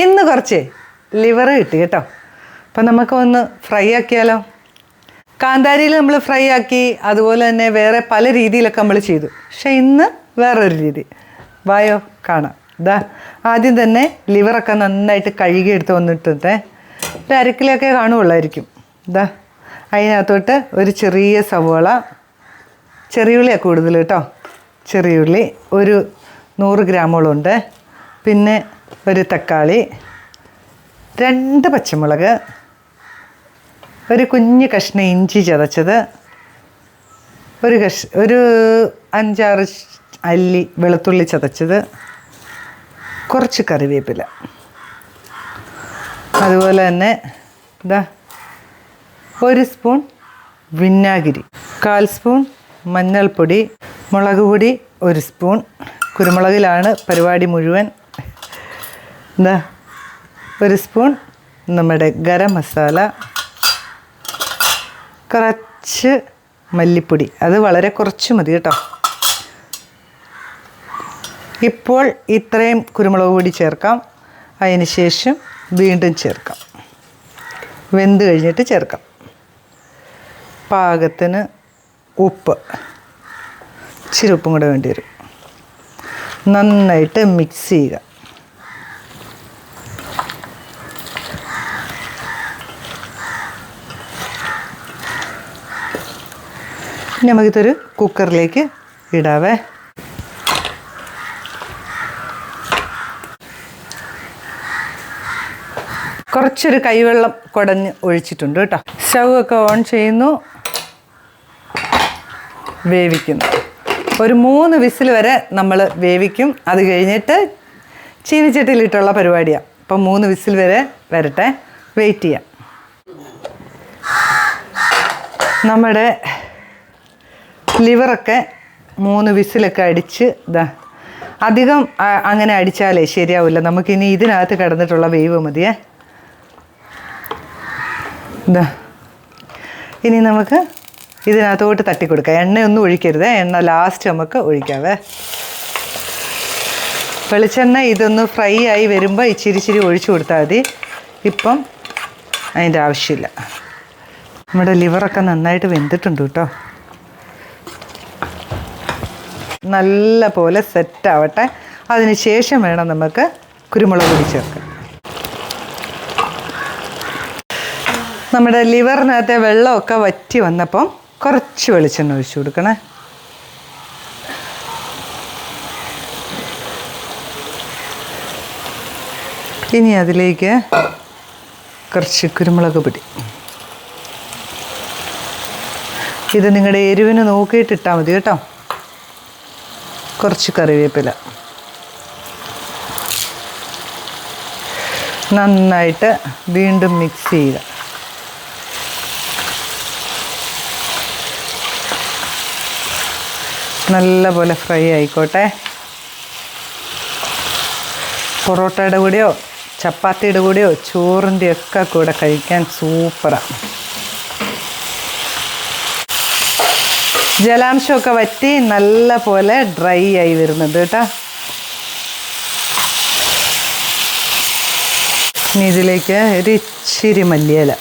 ഇന്ന് കുറച്ച് ലിവർ കിട്ടി കേട്ടോ. അപ്പം നമുക്കൊന്ന് ഫ്രൈ ആക്കിയാലോ. കാന്താരിയിൽ നമ്മൾ ഫ്രൈ ആക്കി, അതുപോലെ തന്നെ വേറെ പല രീതിയിലൊക്കെ നമ്മൾ ചെയ്തു. പക്ഷേ ഇന്ന് വേറൊരു രീതി. വായോ കാണാം. ഇതാ ആദ്യം തന്നെ ലിവറൊക്കെ നന്നായിട്ട് കഴുകിയെടുത്ത് വന്നിട്ടേ ഒരു അരക്കിലൊക്കെ കാണുകയുള്ളായിരിക്കും. ഇതാ അതിനകത്തോട്ട് ഒരു ചെറിയ സവോള, ചെറിയുള്ളിയാണ് കൂടുതൽ കേട്ടോ, ചെറിയുള്ളി ഒരു 100 ഗ്രാമോളം ഉണ്ട്. പിന്നെ ഒരു തക്കാളി, 2 പച്ചമുളക്, ഒരു കുഞ്ഞ് കഷ്ണം ഇഞ്ചി ചതച്ചത്, ഒരു 5-6 അല്ലി വെളുത്തുള്ളി ചതച്ചത്, കുറച്ച് കറിവേപ്പില, അതുപോലെ തന്നെ ഇതാ 1 സ്പൂൺ വിനാഗിരി, 1/4 സ്പൂൺ മഞ്ഞൾപ്പൊടി, മുളക് പൊടി 1 സ്പൂൺ, കുരുമുളകിലാണ് പരിപാടി മുഴുവൻ. എന്താ 1 സ്പൂൺ നമ്മുടെ ഗരം മസാല, കുറച്ച് മല്ലിപ്പൊടി, അത് വളരെ കുറച്ച് മതി കേട്ടോ. ഇപ്പോൾ ഇത്രയും കുരുമുളക് പൊടി ചേർക്കാം. അതിന് ശേഷം വീണ്ടും ചേർക്കാം, വെന്ത് കഴിഞ്ഞിട്ട് ചേർക്കാം. പാകത്തിന് ഉപ്പ്, ഇച്ചിരി ഉപ്പും കൂടെ വേണ്ടി വരും. നന്നായിട്ട് മിക്സ് ചെയ്യുക. ഇനി നമുക്കിതൊരു കുക്കറിലേക്ക് ഇടാവേ. കുറച്ചൊരു കൈവെള്ളം കുടഞ്ഞ് ഒഴിച്ചിട്ടുണ്ട് കേട്ടോ. സ്റ്റൗ ഒക്കെ ഓൺ ചെയ്യുന്നു, വേവിക്കുന്നു. ഒരു 3 വിസിൽ വരെ നമ്മൾ വേവിക്കും. അത് കഴിഞ്ഞിട്ട് ചീനിച്ചട്ടിയിലിട്ടുള്ള പരിപാടിയാണ്. അപ്പം 3 വിസിൽ വരെ വരട്ടെ, വെയിറ്റ് ചെയ്യാം. നമ്മുടെ ലിവറൊക്കെ 3 വിസിലൊക്കെ അടിച്ച് ഇതാ. അധികം അങ്ങനെ അടിച്ചാലേ ശരിയാവില്ല. നമുക്കിനി ഇതിനകത്ത് കിടന്നിട്ടുള്ള വേവ് മതിയേ. ഇതാ ഇനി നമുക്ക് ഇതിനകത്തോട്ട് തട്ടിക്കൊടുക്കാം. എണ്ണയൊന്നും ഒഴിക്കരുത്, എണ്ണ ലാസ്റ്റ് നമുക്ക് ഒഴിക്കാവേ. വെളിച്ചെണ്ണ ഇതൊന്ന് ഫ്രൈ ആയി വരുമ്പോൾ ഇച്ചിരി ഒഴിച്ചു കൊടുത്താൽ മതി. ഇപ്പം അതിൻ്റെ ആവശ്യമില്ല. നമ്മുടെ ലിവറൊക്കെ നന്നായിട്ട് വെന്തിട്ടുണ്ട് കേട്ടോ. നല്ല പോലെ സെറ്റാവട്ടെ. അതിന് ശേഷം വേണം നമുക്ക് കുരുമുളക് പൊടി ചേർക്കാൻ. നമ്മുടെ ലിവറിനകത്തെ വെള്ളമൊക്കെ വറ്റി വന്നപ്പം കുറച്ച് വെളിച്ചെണ്ണ ഒഴിച്ചു കൊടുക്കണേ. ഇനി അതിലേക്ക് കുറച്ച് കുരുമുളക് പൊടി. ഇത് നിങ്ങളുടെ എരിവിന് നോക്കിയിട്ട് ഇട്ടാൽ മതി കേട്ടോ. കുറച്ച് കറിവേപ്പില, നന്നായിട്ട് വീണ്ടും മിക്സ് ചെയ്യുക. നല്ല പോലെ ഫ്രൈ ആയിക്കോട്ടെ. പൊറോട്ടയുടെ കൂടെയോ ചപ്പാത്തിയുടെ കൂടെയോ ചോറിൻ്റെ ഒക്കെ കൂടെ കഴിക്കാൻ സൂപ്പറാണ്. ജലാംശമൊക്കെ വറ്റി നല്ല പോലെ ഡ്രൈ ആയി വരുന്നുണ്ട് കേട്ടോ. ഇനി ഇതിലേക്ക് ഒരു ഇച്ചിരി മല്ലിയില,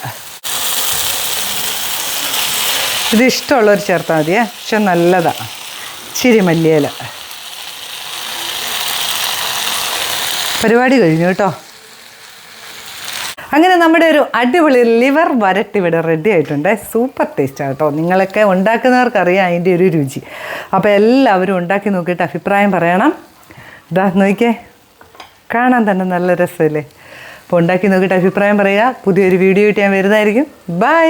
ഇത് ഇഷ്ടമുള്ളവർ ചേർത്താൽ മതിയേ, പക്ഷെ നല്ലതാണ്. ഇച്ചിരി മല്ലിയില. പരിപാടി കഴിഞ്ഞു കേട്ടോ. അങ്ങനെ നമ്മുടെ ഒരു അടിപൊളി ലിവർ വരട്ടി ഇവിടെ റെഡി ആയിട്ടുണ്ട്. സൂപ്പർ ടേസ്റ്റാണ് കേട്ടോ. നിങ്ങളൊക്കെ ഉണ്ടാക്കുന്നവർക്കറിയാം അതിൻ്റെ ഒരു രുചി. അപ്പോൾ എല്ലാവരും ഉണ്ടാക്കി നോക്കിയിട്ട് അഭിപ്രായം പറയണം. ഇതാ നോക്കിയേ, കാണാൻ തന്നെ നല്ല രസമല്ലേ. അപ്പോൾ ഉണ്ടാക്കി നോക്കിയിട്ട് അഭിപ്രായം പറയുക. പുതിയൊരു വീഡിയോ ആയിട്ട് ഞാൻ വരുന്നതായിരിക്കും. ബൈ.